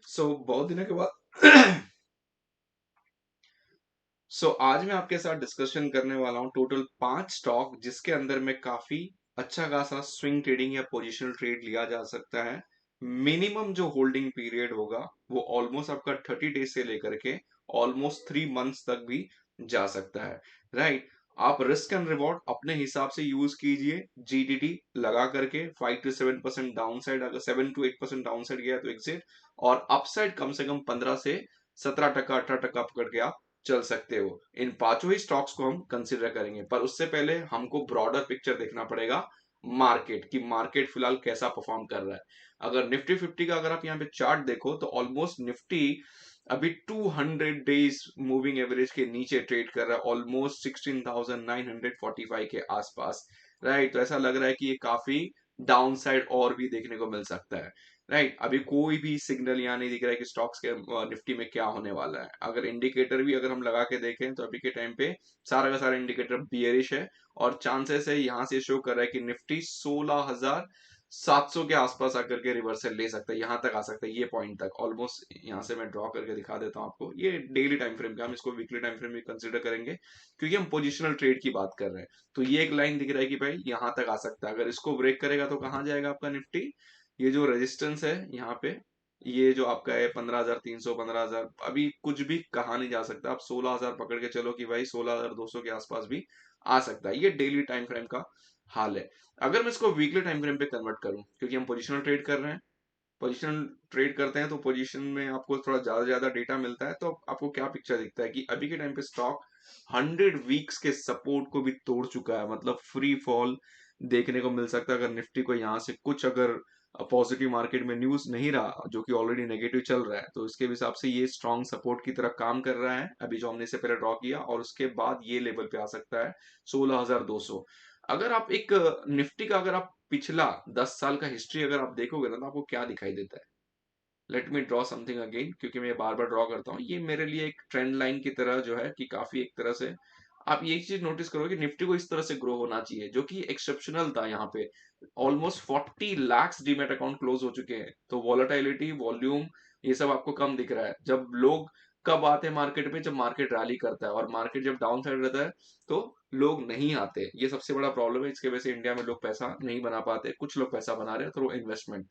बहुत दिनों के बाद आज मैं आपके साथ डिस्कशन करने वाला हूँ टोटल 5 स्टॉक जिसके अंदर में काफी अच्छा खासा स्विंग ट्रेडिंग या पोजिशनल ट्रेड लिया जा सकता है। मिनिमम जो होल्डिंग पीरियड होगा वो ऑलमोस्ट आपका 30 डेज से लेकर के ऑलमोस्ट 3 मंथ्स तक भी जा सकता है। राइट। आप रिस्क एंड रिवॉर्ड अपने हिसाब से यूज कीजिए। जीडीटी लगा करके 5 to 7% डाउन साइड, अगर 7 to 8% डाउन साइड गया तो एग्जिट, और अपसाइड कम से कम 15 से 17%, 18% पकड़ के आप चल सकते हो। इन पांचों ही स्टॉक्स को हम कंसिडर करेंगे, पर उससे पहले हमको ब्रॉडर पिक्चर देखना पड़ेगा मार्केट की। मार्केट फिलहाल कैसा परफॉर्म कर रहा है। अगर निफ्टी 50 का अगर आप यहाँ पे चार्ट देखो तो ऑलमोस्ट निफ्टी अभी 200 डेज मूविंग एवरेज के नीचे ट्रेड कर रहा है, ऑलमोस्ट 16,945 के आसपास। राइट। तो ऐसा लग रहा है कि ये काफी डाउन साइड और भी देखने को मिल सकता है। राइट। अभी कोई भी सिग्नल यहाँ नहीं दिख रहा है कि स्टॉक्स के निफ्टी में क्या होने वाला है। अगर इंडिकेटर भी अगर हम लगा के देखें तो अभी के टाइम पे सारा का सारा इंडिकेटर बियरिश है, और चांसेस है यहाँ से शो कर रहा है कि निफ्टी 16,700 के आसपास आकर के रिवर्सल ले सकता है, यहाँ तक आ सकता है, ये पॉइंट तक ऑलमोस्ट। यहाँ से मैं ड्रॉ करके दिखा देता हूँ आपको, ये डेली टाइम फ्रेम का, हम इसको वीकली टाइम फ्रेम भी कंसिडर करेंगे क्योंकि हम पोजिशनल ट्रेड की बात कर रहे हैं। तो ये एक लाइन दिख रहा है कि भाई यहाँ तक आ सकता है। अगर इसको ब्रेक करेगा तो कहाँ जाएगा आपका निफ्टी। ये जो रेजिस्टेंस है यहाँ पे, ये जो आपका है 15,300, 15,000, अभी कुछ भी कहा नहीं जा सकता। आप 16,000 पकड़ के चलो कि भाई 16,200 के आसपास भी आ सकता है। ये डेली टाइम फ्रेम का हाल है। अगर मैं इसको वीकली टाइम फ्रेम पे कन्वर्ट करूं, क्योंकि हम पोजिशनल ट्रेड कर रहे हैं, पोजीशन ट्रेड करते हैं तो पोजीशन में आपको थोड़ा ज्यादा ज्यादा डेटा मिलता है, तो आपको क्या पिक्चर दिखता है कि अभी के टाइम पे स्टॉक 100 वीक्स के सपोर्ट को भी तोड़ चुका है। मतलब फ्री फॉल देखने को मिल सकता है। अगर निफ्टी को यहाँ से कुछ अगर पॉजिटिव मार्केट में न्यूज नहीं रहा, जो कि ऑलरेडी नेगेटिव चल रहा है, तो इसके हिसाब से ये स्ट्रॉन्ग सपोर्ट की तरह काम कर रहा है अभी जो हमने इससे पहले ड्रॉ किया, और उसके बाद ये लेवल पे आ सकता है 16,200। अगर आप एक निफ्टी का अगर आप पिछला 10 साल का हिस्ट्री अगर आप देखोगे ना, तो आपको क्या दिखाई देता है। Let me draw something again, क्योंकि मैं बार बार ड्रॉ करता हूँ। ये मेरे लिए एक ट्रेंड लाइन की तरह जो है कि काफी एक तरह से आप ये चीज नोटिस करोगे कि निफ्टी को इस तरह से ग्रो होना चाहिए, जो कि एक्सेप्शनल था। यहाँ पे almost 40 lakh demat account close हो चुके हैं, तो वॉलेटिलिटी, वॉल्यूम, ये सब आपको कम दिख रहा है। जब लोग कब आते हैं मार्केट में, जब मार्केट रैली करता है, और मार्केट जब डाउन साइड रहता है तो लोग नहीं आते। ये सबसे बड़ा प्रॉब्लम है। इसके वजह से इंडिया में लोग पैसा नहीं बना पाते। कुछ लोग पैसा बना रहे हैं थ्रू इन्वेस्टमेंट।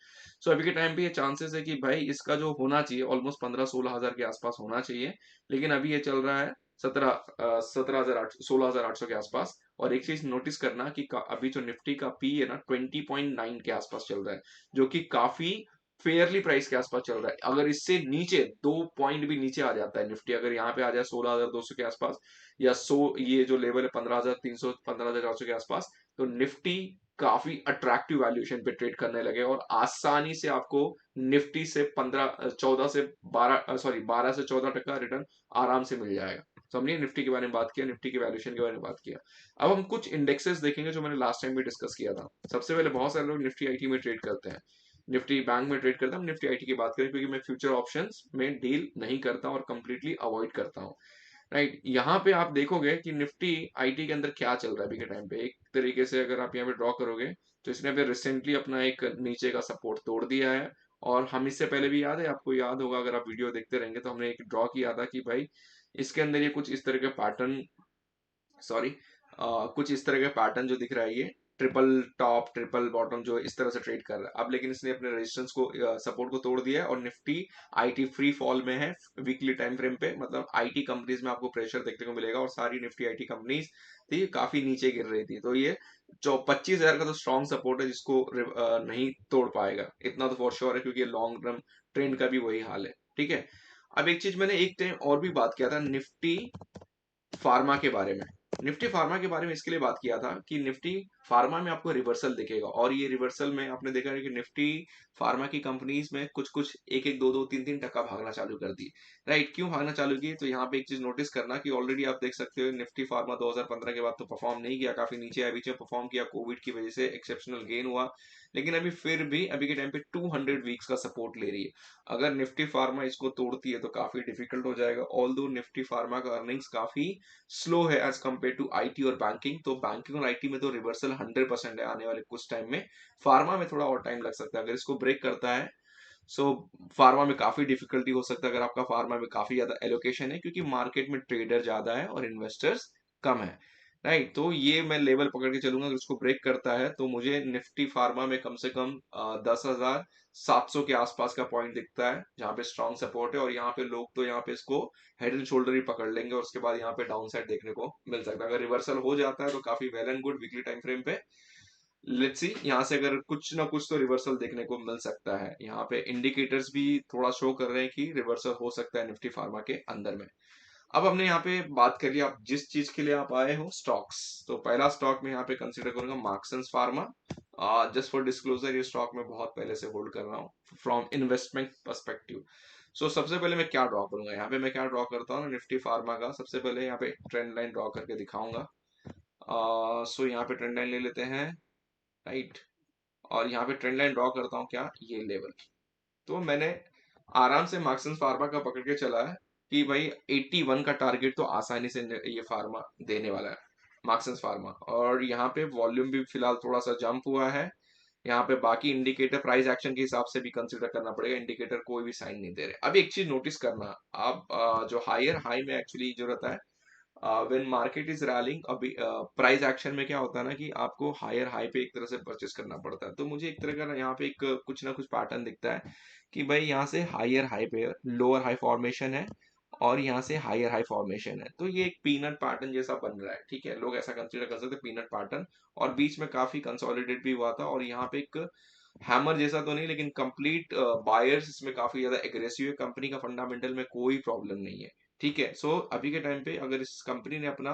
अभी के टाइम पे ये चांसेस है कि भाई इसका जो होना चाहिए ऑलमोस्ट 15-16 हजार के आसपास होना चाहिए, लेकिन अभी ये चल रहा है 16,800 के आसपास। और एक चीज नोटिस करना कि अभी जो निफ्टी का पी है ना 20.9 के आसपास चल रहा है, जो कि काफी फेयरली प्राइस के आसपास चल रहा है। अगर इससे नीचे 2 पॉइंट भी नीचे आ जाता है निफ्टी, अगर यहाँ पे आ जाए 16,200 के आसपास, या ये जो लेवल है 15,300, 15,400 के आसपास, तो निफ्टी काफी अट्रैक्टिव वैल्यूएशन पे ट्रेड करने लगे, और आसानी से आपको निफ्टी से 12 से 14% रिटर्न आराम से मिल जाएगा। तो हमने निफ्टी के बारे में बात किया, निफ्टी की वैल्यूएशन के बारे में बात किया। अब हम कुछ इंडेक्सेस देखेंगे जो मैंने लास्ट टाइम भी डिस्कस किया था। सबसे पहले बहुत सारे लोग निफ्टी आईटी में ट्रेड करते हैं, निफ्टी बैंक में ट्रेड करता हूँ। निफ्टी आईटी की बात करें, क्योंकि मैं फ्यूचर ऑप्शंस में डील नहीं करता और कंप्लीटली अवॉइड करता हूँ। राइट। यहाँ पे आप देखोगे कि निफ्टी आईटी के अंदर क्या चल रहा है अभी के टाइम पे। एक तरीके से अगर आप यहाँ पे ड्रॉ करोगे तो इसने अभी रिसेंटली अपना एक नीचे का सपोर्ट तोड़ दिया है। और हम इससे पहले भी, याद है आपको, याद होगा अगर आप वीडियो देखते रहेंगे, तो हमने एक ड्रॉ किया था कि भाई इसके अंदर ये कुछ इस तरह के पैटर्न, सॉरी, कुछ इस तरह का पैटर्न जो दिख रहा है, ये ट्रिपल टॉप ट्रिपल बॉटम जो इस तरह से ट्रेड कर रहा है अब, लेकिन इसने अपने रेजिस्टेंस को, सपोर्ट को तोड़ दिया है, और निफ्टी आईटी फ्री फॉल में है वीकली टाइम फ्रेम पे। मतलब आईटी कंपनीज में आपको प्रेशर देखने को मिलेगा, और सारी निफ्टी आईटी कंपनीज थी काफी नीचे गिर रही थी। तो ये जो 25,000 का तो स्ट्रॉन्ग सपोर्ट है जिसको नहीं तोड़ पाएगा, इतना तो फॉर श्योर है, क्योंकि लॉन्ग टर्म ट्रेंड का भी वही हाल है। ठीक है। अब एक चीज मैंने एक टाइम और भी बात किया था निफ्टी फार्मा के बारे में। निफ्टी फार्मा के बारे में इसके लिए बात किया था कि निफ्टी फार्मा में आपको रिवर्सल दिखेगा, और ये रिवर्सल में आपने देखा है कि निफ्टी फार्मा की कंपनीज में कुछ कुछ 1-1, 2-2, 3-3 टक्का भागना चालू कर दी। राइट। क्यों भागना चालू की, तो यहाँ पे एक चीज नोटिस करना कि ऑलरेडी आप देख सकते हो निफ्टी फार्मा 2015 के बाद तो परफॉर्म नहीं किया, काफी नीचे है। बीच में परफॉर्म किया, कोविड की वजह से एक्सेप्शनल गेन हुआ, लेकिन अभी फिर भी अभी के टाइम पे 200 वीक्स का सपोर्ट ले रही है। अगर निफ्टी फार्मा इसको तोड़ती है तो काफी डिफिकल्ट हो जाएगा। ऑल दो निफ्टी फार्मा का अर्निंग्स काफी स्लो है एज कम्पेयर टू आईटी और बैंकिंग। तो बैंकिंग और आईटी में तो रिवर्सल 100% है आने वाले कुछ टाइम में। फार्मा में थोड़ा और टाइम लग सकता है। अगर इसको ब्रेक करता है सो फार्मा में काफी डिफिकल्टी हो सकता है अगर आपका फार्मा में काफी ज्यादा एलोकेशन है, क्योंकि मार्केट में ट्रेडर ज्यादा है और इन्वेस्टर्स कम है। राइट, तो ये मैं लेवल पकड़ के चलूंगा, अगर उसको ब्रेक करता है तो मुझे निफ्टी फार्मा में कम से कम 10,700 के आसपास का पॉइंट दिखता है, जहाँ पे स्ट्रॉन्ग सपोर्ट है। और यहाँ पे लोग तो यहाँ पे इसको हेड एंड शोल्डर ही पकड़ लेंगे, और उसके बाद यहाँ पे डाउन साइड देखने को मिल सकता है। अगर रिवर्सल हो जाता है तो काफी well and good weekly time frame पे। लेट्स सी, यहाँ से अगर कुछ ना कुछ तो रिवर्सल देखने को मिल सकता है। यहाँ पे इंडिकेटर्स भी थोड़ा शो कर रहे हैं कि रिवर्सल हो सकता है निफ्टी फार्मा के अंदर में। अब हमने यहाँ पे बात कर लिया, आप जिस चीज के लिए आप आए हो स्टॉक्स, तो पहला स्टॉक मैं यहाँ पे कंसीडर करूंगा Marksans pharma. Just for disclosure, ये स्टॉक मैं बहुत पहले से होल्ड कर रहा हूँ फ्रॉम इन्वेस्टमेंट पर्सपेक्टिव। सो सबसे पहले मैं क्या ड्रॉ करूंगा, यहाँ पे मैं क्या ड्रॉ करता हूँ निफ्टी फार्मा का, सबसे पहले यहाँ पे ट्रेंड लाइन ड्रॉ करके दिखाऊंगा। सो यहाँ पे ट्रेंड लाइन ले लेते हैं। राइट, और यहाँ पे ट्रेंड लाइन ड्रॉ करता हूँ क्या, ये लेवल। तो मैंने आराम से मार्क्सन्स फार्मा का पकड़ के चला है कि भाई 81 का टारगेट तो आसानी से ये फार्मा देने वाला है, मार्क्सन्स फार्मा। और यहाँ पे वॉल्यूम भी फिलहाल थोड़ा सा जंप हुआ है। यहाँ पे बाकी इंडिकेटर प्राइस एक्शन के हिसाब से भी कंसिडर करना पड़ेगा, इंडिकेटर कोई भी साइन नहीं दे रहे। अब एक चीज नोटिस करना, आप जो हायर हाई में एक्चुअली जरूरत है, व्हेन मार्केट इज रैलिंग, अभी प्राइस एक्शन में क्या होता है ना कि आपको हायर हाई पे एक तरह से परचेस करना पड़ता है। तो मुझे एक तरह का यहाँ पे एक कुछ ना कुछ पैटर्न दिखता है कि भाई यहाँ से हायर हाई पे लोअर हाई फॉर्मेशन है, और यहाँ से हायर हाई फॉर्मेशन है। तो ये एक पीनट पैटर्न जैसा बन रहा है, ठीक है, लोग ऐसा कंसिडर कर सकते हैं पीनट पैटर्न। और बीच में काफी कंसोलिडेट भी हुआ था, और यहाँ पे एक हैमर जैसा तो नहीं, लेकिन कंप्लीट बायर्स इसमें काफी ज्यादा एग्रेसिव है। कंपनी का फंडामेंटल में कोई प्रॉब्लम नहीं है, ठीक है। सो अभी के टाइम पे अगर इस कंपनी ने अपना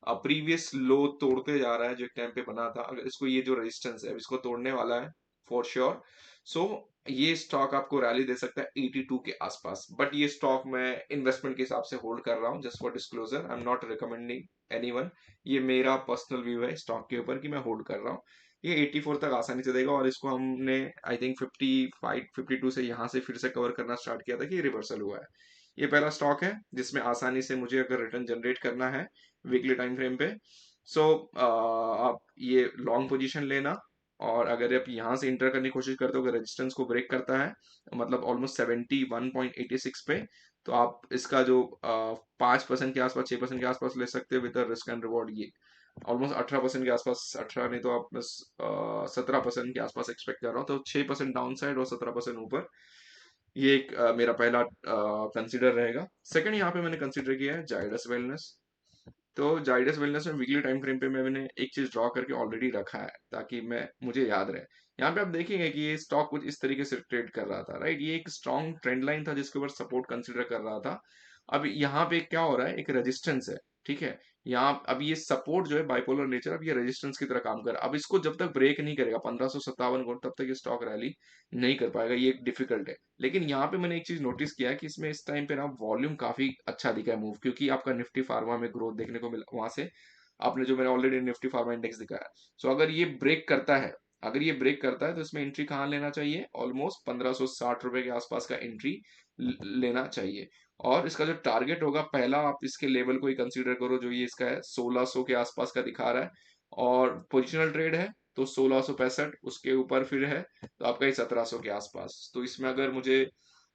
प्रीवियस लो तोड़ते जा रहा है जो एक टाइम पे बना था, अगर इसको ये जो रेजिस्टेंस है इसको तोड़ने वाला है फॉर श्योर। सो ये स्टॉक आपको रैली दे सकता है 82 के आसपास। बट ये स्टॉक मैं इन्वेस्टमेंट के हिसाब से होल्ड कर रहा हूँ, just for disclosure, I am not recommending anyone. ये मेरा पर्सनल व्यू है स्टॉक के ऊपर कि मैं होल्ड कर रहा हूँ। ये 84 तक आसानी से देगा, और इसको हमने आई थिंक 55 52 से यहाँ से फिर से कवर करना स्टार्ट किया था कि रिवर्सल हुआ है। ये पहला स्टॉक है जिसमें आसानी से मुझे अगर रिटर्न जनरेट करना है वीकली टाइम फ्रेम पे। सो आप ये लॉन्ग पोजीशन लेना, और अगर आप यहाँ से इंटर करने की कोशिश करते हो, अगर रेजिस्टेंस को ब्रेक करता है मतलब ऑलमोस्ट 71.86 पे, तो आप इसका जो 5% के आसपास 6% के आसपास ले सकते हो विद रिस्क एंड रिवॉर्ड। ये ऑलमोस्ट 18% के आसपास, 18 नहीं तो आप बस 17% के आसपास एक्सपेक्ट कर रहा हूँ, तो 6% डाउन साइड और 17% ऊपर। ये एक मेरा पहला कंसिडर रहेगा। सेकंड यहाँ पे मैंने कंसिडर किया है जाइडस वेलनेस। तो जाइडस वेलनेस में वीकली टाइम फ्रेम पे मैंने एक चीज ड्रॉ करके ऑलरेडी रखा है ताकि मैं मुझे याद रहे। यहाँ पे आप देखेंगे कि ये स्टॉक कुछ इस तरीके से ट्रेड कर रहा था। राइट, ये एक स्ट्रॉन्ग ट्रेंड लाइन था जिसके ऊपर सपोर्ट कंसिडर कर रहा था। अब यहाँ पे क्या हो रहा है, एक रेजिस्टेंस है, ठीक है। यहाँ अब ये सपोर्ट जो है बाइपोलर नेचर, अब ये रेजिस्टेंस की तरह काम कर रहा है। अब इसको जब तक ब्रेक नहीं करेगा 1557 को, तब तक ये स्टॉक रैली नहीं कर पाएगा, ये डिफिकल्ट है। लेकिन यहाँ पे मैंने एक चीज नोटिस किया है कि इसमें इस टाइम पे ना वॉल्यूम काफी अच्छा दिखा है मूव, क्योंकि आपका निफ्टी फार्मा में ग्रोथ देखने को मिला वहां से, आपने जो मैंने ऑलरेडी निफ्टी फार्मा इंडेक्स दिखाया। सो अगर ये ब्रेक करता है, अगर ये ब्रेक करता है तो इसमें एंट्री कहाँ लेना चाहिए, ऑलमोस्ट 1560 रुपए के आसपास का एंट्री लेना चाहिए। और इसका जो टारगेट होगा, पहला आप इसके लेवल को ही कंसीडर करो जो ये इसका है 1600 के आसपास का दिखा रहा है, और पोजिशनल ट्रेड है तो 1665, उसके ऊपर फिर है तो आपका ये 1700 के आसपास। तो इसमें अगर मुझे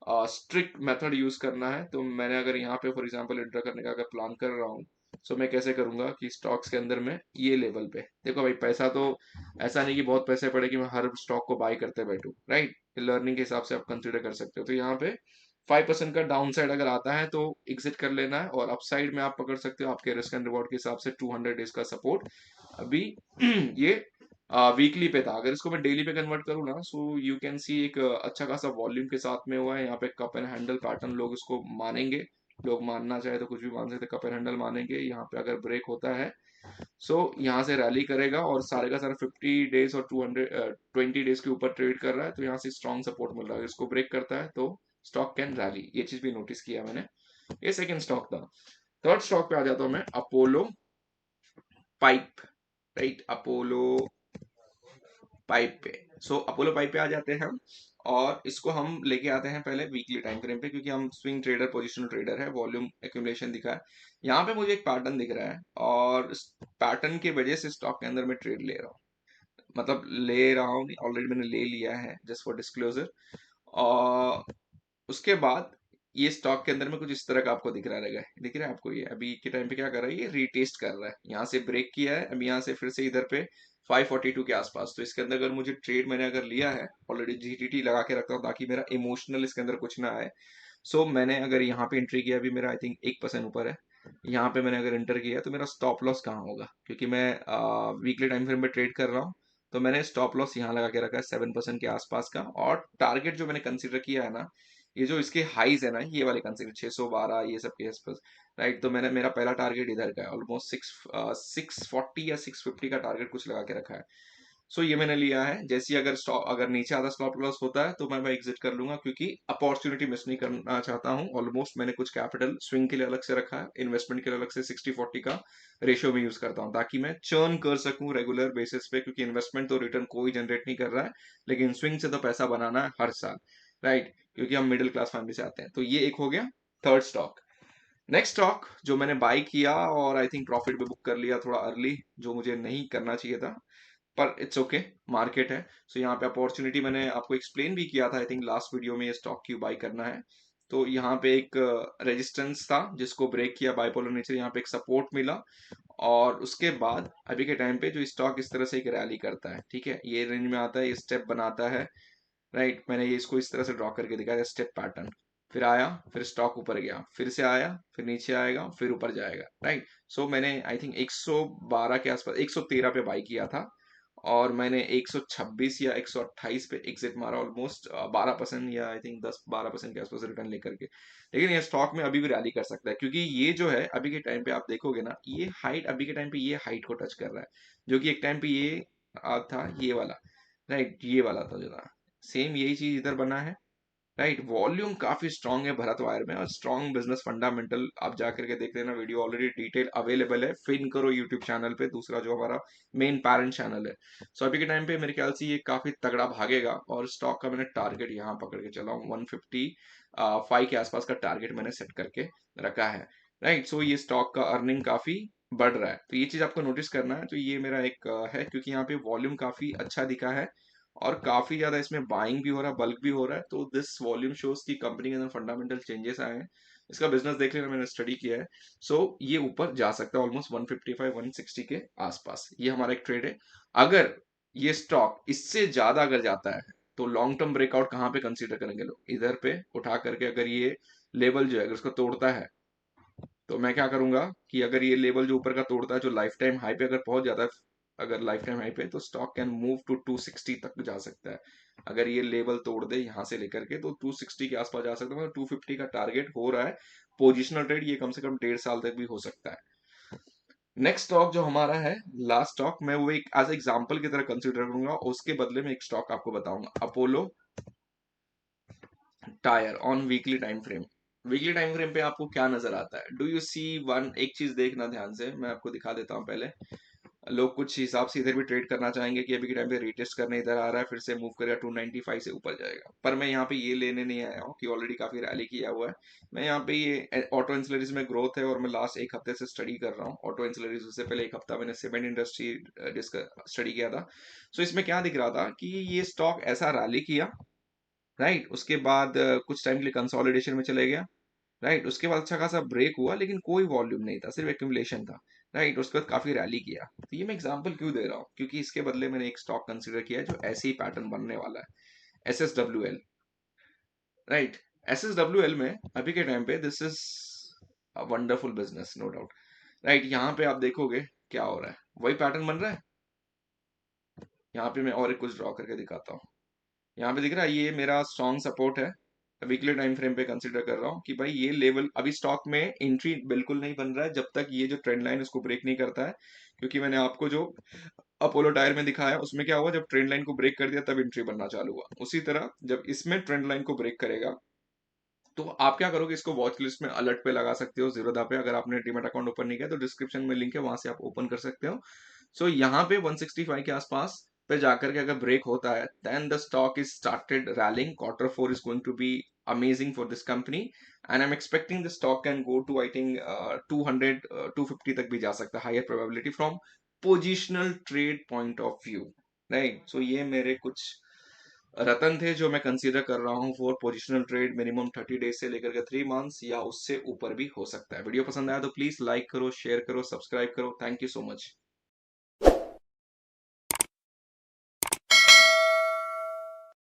स्ट्रिक्ट मेथड यूज करना है, तो मैंने अगर यहाँ पे फॉर एग्जांपल एंटर करने का अगर प्लान कर रहा हूँ, सो मैं कैसे करूंगा कि स्टॉक्स के अंदर में ये लेवल पे देखो भाई, पैसा तो ऐसा नहीं कि बहुत पैसे पड़े कि मैं हर स्टॉक को बाय करते बैठूं। राइट, लर्निंग के हिसाब से आप कंसिडर कर सकते हो। तो यहाँ पे 5% का डाउन साइड अगर आता है तो एग्जिट कर लेना है, और अपसाइड में आप पकड़ सकते हो आपके रिस्क एंड रिवॉर्ड के हिसाब से 200 डेज का सपोर्ट। अभी ये वीकली पे था, अगर इसको मैं डेली पे कन्वर्ट करूँ ना, सो यू कैन सी एक अच्छा खासा वॉल्यूम के साथ में हुआ है। यहाँ पे कप एंड हैंडल पैटर्न लोग इसको मानेंगे, लोग मानना चाहे तो कुछ भी मान सकते, कप एंड हैंडल मानेंगे। यहाँ पे अगर ब्रेक होता है, सो यहाँ से रैली करेगा, और सारे का सारा 50 डेज और 220 डेज के ऊपर ट्रेड कर रहा है, तो यहाँ से स्ट्रॉन्ग सपोर्ट मिल रहा है। इसको ब्रेक करता है तो स्टॉक कैन रैली, ये चीज भी नोटिस किया मैंने। ये सेकंड स्टॉक था। थर्ड स्टॉक पे आ जाता हूँ मैं, Apollo pipe. Right, Apollo pipe पे। सो अपोलो पाइप पे आ जाते हैं हम, और इसको हम लेके आते हैं पहले वीकली टाइम फ्रेम पे, क्योंकि हम स्विंग ट्रेडर पोजिशनल ट्रेडर है, वॉल्यूम एक्यूमुलेशन दिखा है। यहाँ पे मुझे एक पैटर्न दिख रहा है, और इस पैटर्न की वजह से स्टॉक के अंदर मैं ट्रेड ले रहा हूँ, मतलब ले रहा हूँ, ऑलरेडी मैंने ले लिया है जस्ट फॉर डिस्क्लोजर। और उसके बाद ये स्टॉक के अंदर में कुछ इस तरह का आपको दिख रहा है आपको, ये अभी के टाइम पे क्या कर रहा है, ये रीटेस्ट कर रहा है, यहाँ से ब्रेक किया है, अभी यहाँ से फिर से इधर पे 542 के आसपास। तो इसके अंदर अगर मुझे ट्रेड मैंने अगर लिया है ऑलरेडी, जीटीटी लगा के रखता हूँ ताकि मेरा इमोशनल इसके अंदर कुछ ना आए। सो मैंने अगर यहाँ पे एंट्री किया, अभी मेरा आई थिंक 1% ऊपर है, यहाँ पे मैंने अगर एंटर किया तो मेरा स्टॉप लॉस कहाँ होगा, क्योंकि मैं वीकली टाइम फ्रेम पे ट्रेड कर रहा हूँ। तो मैंने स्टॉप लॉस यहाँ लगा के रखा है 7% के आसपास का, और टारगेट जो मैंने कंसीडर किया है ना, ये जो इसके हाईज है ना, ये वाले कंसीडर 612 ये सब के आसपास, राइट। तो मैंने मेरा पहला टारगेट इधर का है, ऑलमोस्ट 640 या 650 का टारगेट कुछ लगा के रखा है। सो ये मैंने लिया है, जैसे अगर स्टॉप अगर नीचे आधा स्टॉप लॉस होता है तो मैं भाई एग्जिट कर लूंगा, क्योंकि अपॉर्चुनिटी मिस नहीं करना चाहता हूँ। ऑलमोस्ट मैंने कुछ कैपिटल स्विंग के लिए अलग से रखा है, इन्वेस्टमेंट के लिए अलग से 60-40 का रेशियो में यूज करता हूँ, ताकि मैं चर्न कर सकूं रेगुलर बेसिस पे, क्योंकि इन्वेस्टमेंट तो रिटर्न कोई जनरेट नहीं कर रहा है, लेकिन स्विंग से तो पैसा बनाना है हर साल, राइट, क्योंकि हम मिडिल क्लास फैमिली से आते हैं। तो ये एक हो गया थर्ड स्टॉक। नेक्स्ट स्टॉक जो मैंने बाई किया और आई थिंक प्रॉफिट भी बुक कर लिया थोड़ा अर्ली, जो मुझे नहीं करना चाहिए था, पर इट्स ओके, मार्केट है। सो यहाँ पे अपॉर्चुनिटी मैंने आपको एक्सप्लेन भी किया था आई थिंक लास्ट वीडियो में, ये स्टॉक क्यों बाई करना है। तो यहाँ पे एक रेजिस्टेंस था जिसको ब्रेक किया बाइपोलर नेचर, यहाँ पे एक सपोर्ट मिला, और उसके बाद अभी के टाइम पे जो स्टॉक इस तरह से एक रैली करता है, ठीक है, ये रेंज में आता है, ये स्टेप बनाता है, राइट। मैंने ये इसको इस तरह से ड्रॉ करके दिखाया स्टेप पैटर्न, फिर आया, फिर स्टॉक ऊपर गया, फिर से आया, फिर नीचे आएगा, फिर ऊपर जाएगा, राइट। सो मैंने आई थिंक 112 के आसपास 113 पे बाई किया था, और मैंने 126 या 128 पे एग्जिट मारा, ऑलमोस्ट 12% या आई थिंक 10-12% के आसपास रिटर्न लेकर के। लेकिन ये स्टॉक में अभी भी रैली कर सकता है, क्योंकि ये जो है अभी के टाइम पे आप देखोगे ना, ये हाइट अभी के टाइम पे ये हाइट को टच कर रहा है, जो कि एक टाइम पे ये था ये वाला, राइट, ये वाला था जो था, सेम यही चीज इधर बना है, राइट। वॉल्यूम काफी स्ट्रांग है भरत वायर में, और स्ट्रांग बिजनेस फंडामेंटल आप जाकर के देख लेना, वीडियो ऑलरेडी डिटेल अवेलेबल है, फिन करो यूट्यूब चैनल पे, दूसरा जो हमारा मेन पेरेंट चैनल है। सो अभी के टाइम पे मेरे ख्याल से ये काफी तगड़ा भागेगा, और स्टॉक का मैंने टारगेट यहाँ पकड़ के चला हूँ 155 के आसपास का टारगेट मैंने सेट करके रखा है, राइट। सो ये स्टॉक का अर्निंग काफी बढ़ रहा है, तो ये चीज आपको नोटिस करना है। तो ये मेरा एक है, क्योंकि यहाँ पे वॉल्यूम काफी अच्छा दिखा है, और काफी ज्यादा इसमें बाइंग भी हो रहा है, बल्क भी हो रहा है, तो दिस वॉल्यूम शोज की कंपनी के अंदर फंडामेंटल चेंजेस आए हैं। इसका बिजनेस देख लेना, मैंने स्टडी किया है। सो ये ऊपर जा सकता है ऑलमोस्ट 155-160 के आसपास, ये हमारा एक ट्रेड है। अगर ये स्टॉक इससे ज्यादा अगर जाता है, तो लॉन्ग टर्म ब्रेकआउट कहाँ पे कंसीडर करेंगे लोग, इधर पे उठा करके, अगर ये लेवल जो है अगर उसको तोड़ता है, तो मैं क्या करूंगा कि अगर ये लेवल जो ऊपर का तोड़ता है, जो लाइफ टाइम हाई पे अगर पहुंच जाता है, अगर लाइफ टाइम हाई पे, तो स्टॉक कैन मूव टू 260 तक जा सकता है। अगर ये लेवल तोड़ दे यहाँ से लेकर के, तो 260 के आसपास जा सकता है, मतलब 250 का टारगेट हो रहा है। पोजिशनल ट्रेड ये कम से कम 1.5 साल तक भी हो सकता है। नेक्स्ट स्टॉक जो हमारा है, लास्ट स्टॉक, मैं वो एक एज एग्जांपल की तरह कंसिडर करूंगा, उसके बदले में एक स्टॉक आपको बताऊंगा, Apollo tyre on weekly time frame. Weekly time frame पे आपको क्या नजर आता है, डू यू सी वन, एक चीज देखना ध्यान से, मैं आपको दिखा देता हूँ पहले। लोग कुछ हिसाब से इधर भी ट्रेड करना चाहेंगे कि अभी के टाइम पे रीटेस्ट करने इधर आ रहा है, फिर से मूव करेगा 295 से ऊपर जाएगा, पर मैं यहाँ पे ये लेने नहीं आया हूँ कि ऑलरेडी काफी रैली किया हुआ है। मैं यहाँ पे ये ऑटो इंसुलरीज में ग्रोथ है, और मैं लास्ट एक हफ्ते से स्टडी कर रहा हूँ ऑटो इंसुलरीज, उससे पहले एक हफ्ता मैंने सीमेंट इंडस्ट्री स्टडी किया था। सो इसमें क्या दिख रहा था कि ये स्टॉक ऐसा रैली किया, राइट, उसके बाद कुछ टाइम के लिए कंसोलिडेशन में चले गया, राइट, उसके बाद अच्छा खासा ब्रेक हुआ, लेकिन कोई वॉल्यूम नहीं था, सिर्फ एक्यूमुलेशन था, राइट, उसके बाद काफी रैली किया। तो ये मैं एग्जांपल क्यों दे रहा हूँ, क्योंकि इसके बदले मैंने एक स्टॉक कंसीडर किया है जो ऐसे ही पैटर्न बनने वाला है, SSWL, राइट। SSWL में अभी के टाइम पे this is wonderful business, no doubt, right. यहाँ पे आप देखोगे क्या हो रहा है, वही पैटर्न बन रहा है। यहाँ पे मैं और एक कुछ ड्रॉ करके दिखाता हूँ, यहाँ पे दिख रहा है ये मेरा स्ट्रॉन्ग सपोर्ट है, वीकली टाइम फ्रेम पे कंसीडर कर रहा हूँ कि भाई ये लेवल अभी स्टॉक में एंट्री बिल्कुल नहीं बन रहा है जब तक ये जो ट्रेंड लाइन उसको ब्रेक नहीं करता है, क्योंकि मैंने आपको जो अपोलो टायर में दिखाया उसमें क्या हुआ, जब ट्रेंड लाइन को ब्रेक कर दिया तब एंट्री बनना चालू हुआ, उसी तरह जब इसमें ट्रेंड लाइन को ब्रेक करेगा, तो आप क्या करोगे, इसको वॉच लिस्ट में अलर्ट पे लगा सकते हो, जीरोधा पे, अगर आपने डीमैट अकाउंट ओपन नहीं किया तो डिस्क्रिप्शन में लिंक है, वहां से आप ओपन कर सकते हो। सो यहाँ पे 165 के आसपास पे जाकर के अगर ब्रेक होता है, then the stock is started rallying, Q4 is going to be amazing for this company, and I am expecting the stock can go to I think 200 250 तक भी जा सकता है, higher probability from positional trade point of view, right. So ये मेरे कुछ रतन थे जो मैं कंसीडर कर रहा हूँ for positional trade minimum 30 days से लेकर के 3 मंथ्स या उससे ऊपर भी हो सकता है। वीडियो पसंद आया तो प्लीज लाइक करो, शेयर करो, सब्सक्राइब करो। Thank you so much.